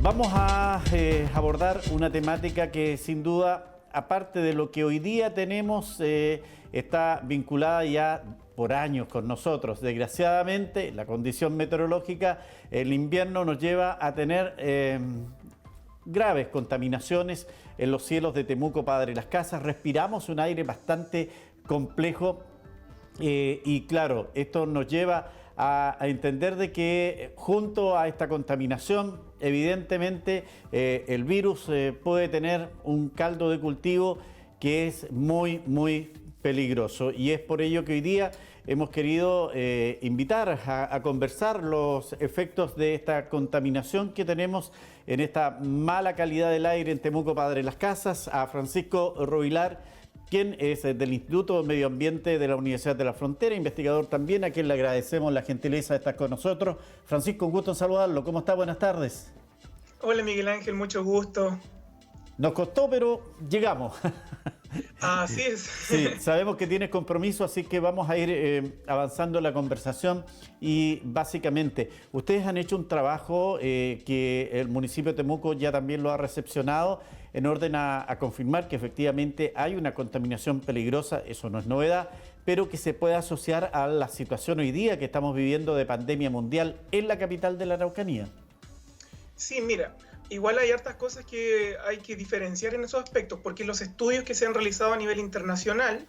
Vamos a abordar una temática que sin duda, aparte de lo que hoy día tenemos, está vinculada ya por años con nosotros. Desgraciadamente, la condición meteorológica, el invierno nos lleva a tener graves contaminaciones en los cielos de Temuco, Padre Las Casas. Respiramos un aire bastante complejo y claro, esto nos lleva a entender de que junto a esta contaminación, evidentemente el virus puede tener un caldo de cultivo que es muy peligroso, y es por ello que hoy día hemos querido invitar a conversar los efectos de esta contaminación que tenemos en esta mala calidad del aire en Temuco, Padre Las Casas, a Francisco Rovilar, quien es del Instituto de Medio Ambiente de la Universidad de la Frontera, investigador también, a quien le agradecemos la gentileza de estar con nosotros. Francisco, un gusto en saludarlo. ¿Cómo está? Buenas tardes. Hola Miguel Ángel, mucho gusto. Nos costó, pero llegamos. Así es. Sí, sabemos que tienes compromiso, así que vamos a ir avanzando en la conversación. Y básicamente, ustedes han hecho un trabajo que el municipio de Temuco ya también lo ha recepcionado en orden a confirmar que efectivamente hay una contaminación peligrosa, eso no es novedad, pero que se puede asociar a la situación hoy día que estamos viviendo de pandemia mundial en la capital de la Araucanía. Sí, mira, igual hay hartas cosas que hay que diferenciar en esos aspectos, porque los estudios que se han realizado a nivel internacional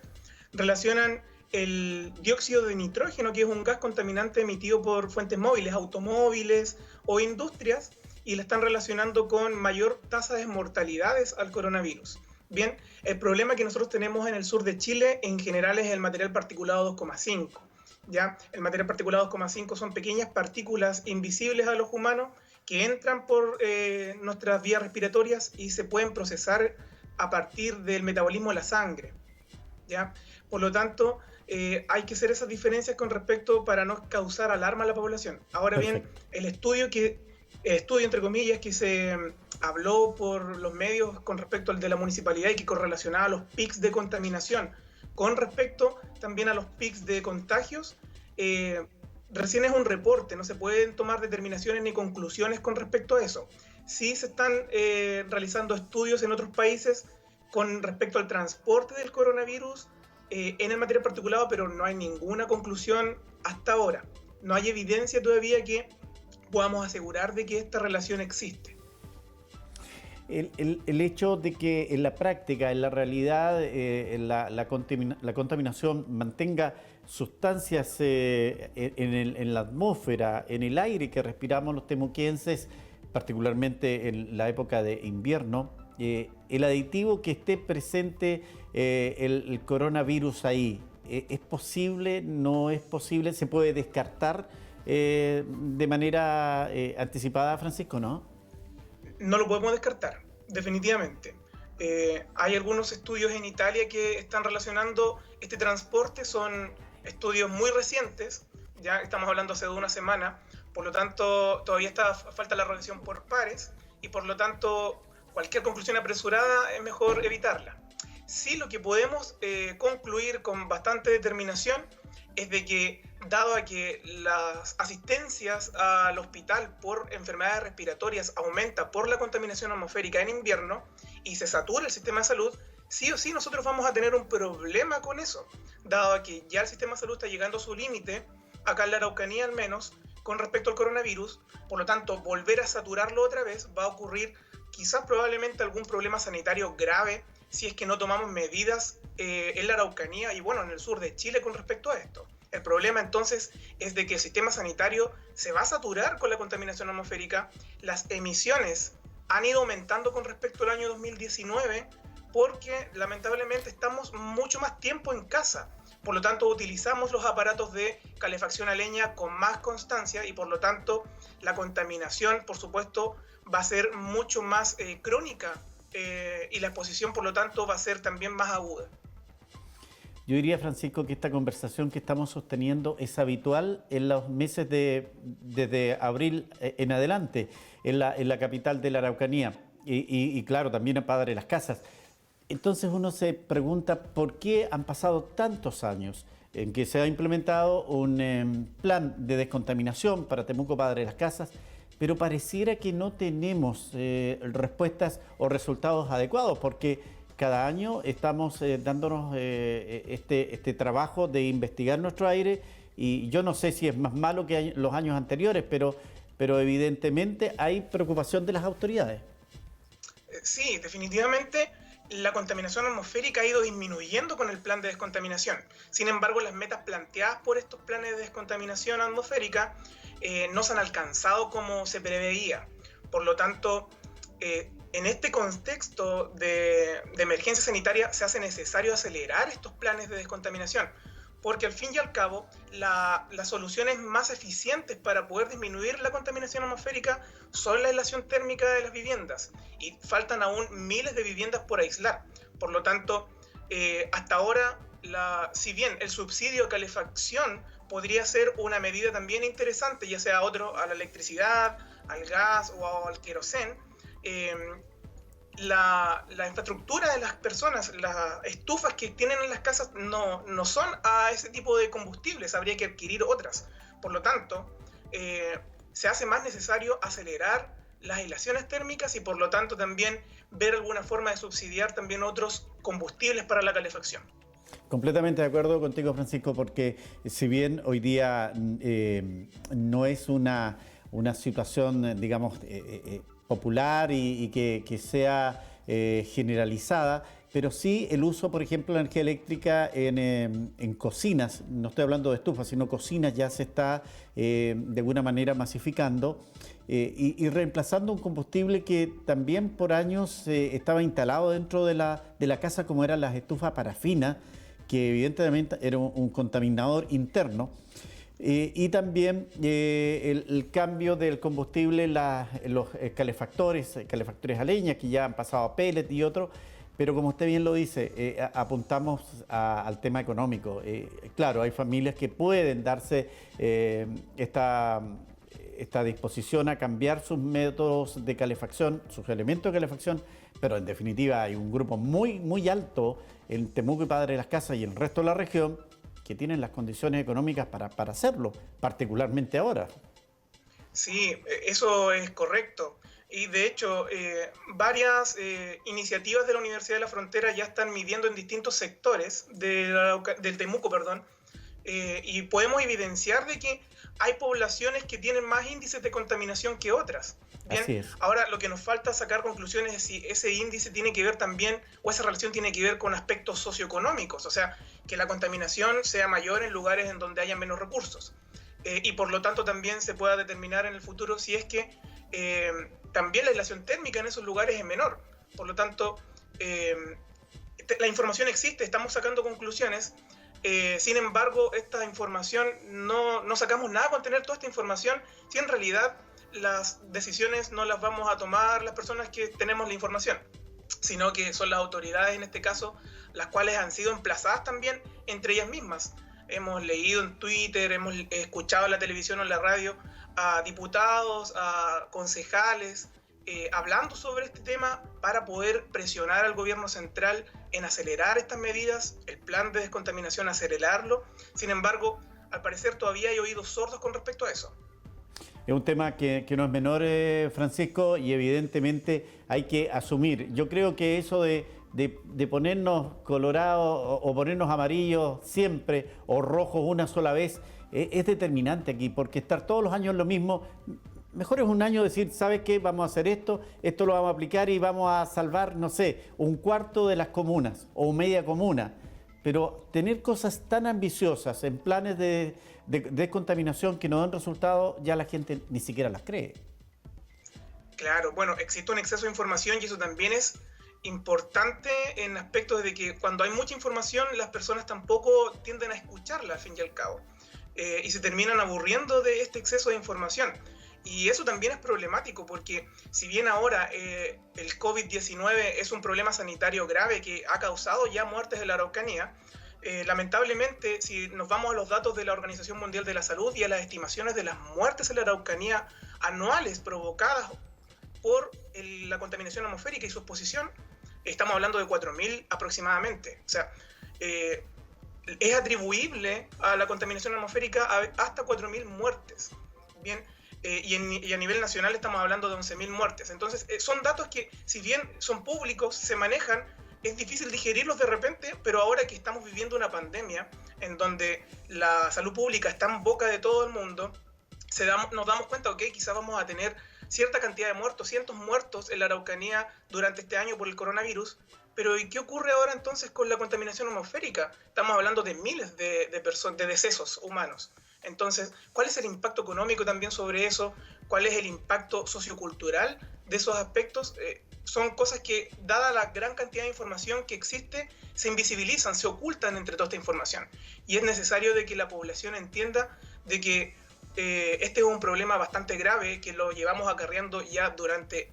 relacionan el dióxido de nitrógeno, que es un gas contaminante emitido por fuentes móviles, automóviles o industrias, y la están relacionando con mayor tasa de mortalidades al coronavirus. Bien, el problema que nosotros tenemos en el sur de Chile en general es el material particulado 2,5. ¿Ya? El material particulado 2,5 son pequeñas partículas invisibles a los humanos que entran por nuestras vías respiratorias y se pueden procesar a partir del metabolismo de la sangre. ¿Ya? Por lo tanto, hay que hacer esas diferencias con respecto para no causar alarma a la población. Ahora bien, el estudio entre comillas que se habló por los medios con respecto al de la municipalidad y que correlacionaba los pics de contaminación con respecto también a los pics de contagios, recién es un reporte, no se pueden tomar determinaciones ni conclusiones con respecto a eso. Sí se están realizando estudios en otros países con respecto al transporte del coronavirus en el material particulado, pero no hay ninguna conclusión hasta ahora. No hay evidencia todavía que podamos asegurar de que esta relación existe. El hecho de que en la práctica, en la realidad, la contaminación mantenga sustancias en la atmósfera, en el aire que respiramos los temuquenses, particularmente en la época de invierno, el aditivo que esté presente el coronavirus ahí, ¿es posible? ¿No es posible? ¿Se puede descartar de manera anticipada, Francisco, no? No lo podemos descartar, definitivamente. Hay algunos estudios en Italia que están relacionando este transporte, son estudios muy recientes, ya estamos hablando hace de una semana, por lo tanto todavía falta la revisión por pares y por lo tanto cualquier conclusión apresurada es mejor evitarla. Sí, lo que podemos concluir con bastante determinación es de que, dado a que las asistencias al hospital por enfermedades respiratorias aumenta por la contaminación atmosférica en invierno y se satura el sistema de salud, sí o sí nosotros vamos a tener un problema con eso, dado a que ya el sistema de salud está llegando a su límite, acá en la Araucanía al menos, con respecto al coronavirus. Por lo tanto, volver a saturarlo otra vez va a ocurrir quizás probablemente algún problema sanitario grave si es que no tomamos medidas en la Araucanía y bueno, en el sur de Chile con respecto a esto. El problema entonces es de que el sistema sanitario se va a saturar con la contaminación atmosférica. Las emisiones han ido aumentando con respecto al año 2019 porque lamentablemente estamos mucho más tiempo en casa. Por lo tanto, utilizamos los aparatos de calefacción a leña con más constancia y por lo tanto la contaminación, por supuesto, va a ser mucho más crónica y la exposición, por lo tanto, va a ser también más aguda. Yo diría, Francisco, que esta conversación que estamos sosteniendo es habitual en los meses desde abril en adelante, en la capital de la Araucanía y claro, también en Padre Las Casas. Entonces uno se pregunta por qué han pasado tantos años en que se ha implementado un plan de descontaminación para Temuco, Padre Las Casas, pero pareciera que no tenemos respuestas o resultados adecuados, porque cada año estamos dándonos este trabajo de investigar nuestro aire, y yo no sé si es más malo que los años anteriores, pero evidentemente hay preocupación de las autoridades. Sí, definitivamente la contaminación atmosférica ha ido disminuyendo con el plan de descontaminación. Sin embargo, las metas planteadas por estos planes de descontaminación atmosférica no se han alcanzado como se preveía. Por lo tanto, en este contexto de emergencia sanitaria se hace necesario acelerar estos planes de descontaminación, porque al fin y al cabo las soluciones más eficientes para poder disminuir la contaminación atmosférica son la aislación térmica de las viviendas, y faltan aún miles de viviendas por aislar. Por lo tanto, hasta ahora, si bien el subsidio de calefacción podría ser una medida también interesante, ya sea a la electricidad, al gas o al querosén, la infraestructura de las personas, las estufas que tienen en las casas no son a ese tipo de combustibles, habría que adquirir otras. Por lo tanto, se hace más necesario acelerar las aislaciones térmicas y por lo tanto también ver alguna forma de subsidiar también otros combustibles para la calefacción. Completamente de acuerdo contigo, Francisco, porque si bien hoy día no es una situación, digamos, popular y que sea generalizada, pero sí el uso, por ejemplo, de energía eléctrica en cocinas, no estoy hablando de estufas, sino cocinas, ya se está de alguna manera masificando y reemplazando un combustible que también por años estaba instalado dentro de la casa, como eran las estufas parafinas, que evidentemente era un contaminador interno. Y también el cambio del combustible, los calefactores a leña, que ya han pasado a pellet y otros, pero como usted bien lo dice, apuntamos al tema económico. Claro, hay familias que pueden darse esta disposición a cambiar sus métodos de calefacción, sus elementos de calefacción, pero en definitiva hay un grupo muy, muy alto en Temuco y Padre Las Casas y en el resto de la región que tienen las condiciones económicas para hacerlo, particularmente ahora. Sí, eso es correcto. Y de hecho, varias iniciativas de la Universidad de la Frontera ya están midiendo en distintos sectores del Temuco, y podemos evidenciar de que hay poblaciones que tienen más índices de contaminación que otras. Bien, así es. Ahora lo que nos falta sacar conclusiones es si ese índice tiene que ver también, o esa relación tiene que ver con aspectos socioeconómicos, o sea, que la contaminación sea mayor en lugares en donde haya menos recursos. Y por lo tanto también se pueda determinar en el futuro si es que también la aislación térmica en esos lugares es menor. Por lo tanto, la información existe, estamos sacando conclusiones. Sin embargo, esta información no sacamos nada con tener toda esta información si en realidad las decisiones no las vamos a tomar las personas que tenemos la información, sino que son las autoridades en este caso las cuales han sido emplazadas también entre ellas mismas. Hemos leído en Twitter, hemos escuchado en la televisión o en la radio a diputados, a concejales hablando sobre este tema para poder presionar al gobierno central en acelerar estas medidas, el plan de descontaminación, acelerarlo. Sin embargo, al parecer todavía hay oídos sordos con respecto a eso. Es un tema que no es menor, Francisco, y evidentemente hay que asumir. Yo creo que eso de ponernos colorados o ponernos amarillos siempre o rojos una sola vez es determinante aquí, porque estar todos los años lo mismo. Mejor es un año decir, ¿sabes qué? Vamos a hacer esto lo vamos a aplicar y vamos a salvar, no sé, un cuarto de las comunas o media comuna. Pero tener cosas tan ambiciosas en planes de descontaminación que no dan resultado, ya la gente ni siquiera las cree. Claro, bueno, existe un exceso de información y eso también es importante en aspectos de que cuando hay mucha información las personas tampoco tienden a escucharla al fin y al cabo y se terminan aburriendo de este exceso de información. Y eso también es problemático porque si bien ahora el COVID-19 es un problema sanitario grave que ha causado ya muertes en la Araucanía, lamentablemente si nos vamos a los datos de la Organización Mundial de la Salud y a las estimaciones de las muertes en la Araucanía anuales provocadas por la contaminación atmosférica y su exposición, estamos hablando de 4.000 aproximadamente. O sea, es atribuible a la contaminación atmosférica hasta 4.000 muertes. Bien, y a nivel nacional estamos hablando de 11.000 muertes. Entonces, son datos que, si bien son públicos, se manejan, es difícil digerirlos de repente, pero ahora que estamos viviendo una pandemia en donde la salud pública está en boca de todo el mundo, nos damos cuenta, ok, quizás vamos a tener cierta cantidad de muertos, cientos muertos en la Araucanía durante este año por el coronavirus, pero ¿y qué ocurre ahora entonces con la contaminación atmosférica? Estamos hablando de miles de decesos humanos. Entonces, ¿cuál es el impacto económico también sobre eso? ¿Cuál es el impacto sociocultural de esos aspectos? Son cosas que, dada la gran cantidad de información que existe, se invisibilizan, se ocultan entre toda esta información. Y es necesario de que la población entienda de que este es un problema bastante grave, que lo llevamos acarreando ya durante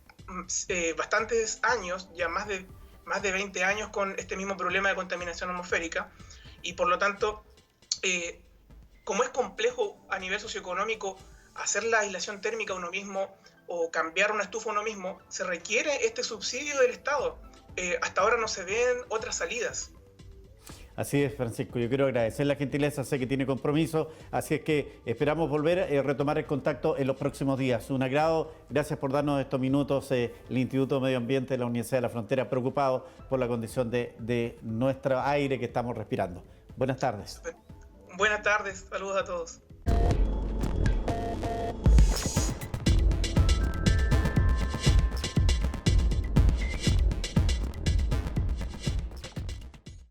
bastantes años, ya más de 20 años con este mismo problema de contaminación atmosférica, y por lo tanto, como es complejo a nivel socioeconómico hacer la aislación térmica uno mismo o cambiar una estufa uno mismo, se requiere este subsidio del Estado. Hasta ahora no se ven otras salidas. Así es, Francisco. Yo quiero agradecer la gentileza, sé que tiene compromiso, así es que esperamos volver a retomar el contacto en los próximos días. Un agrado, gracias por darnos estos minutos. El Instituto de Medio Ambiente de la Universidad de la Frontera, preocupado por la condición de nuestro aire que estamos respirando. Buenas tardes. Buenas tardes, saludos a todos.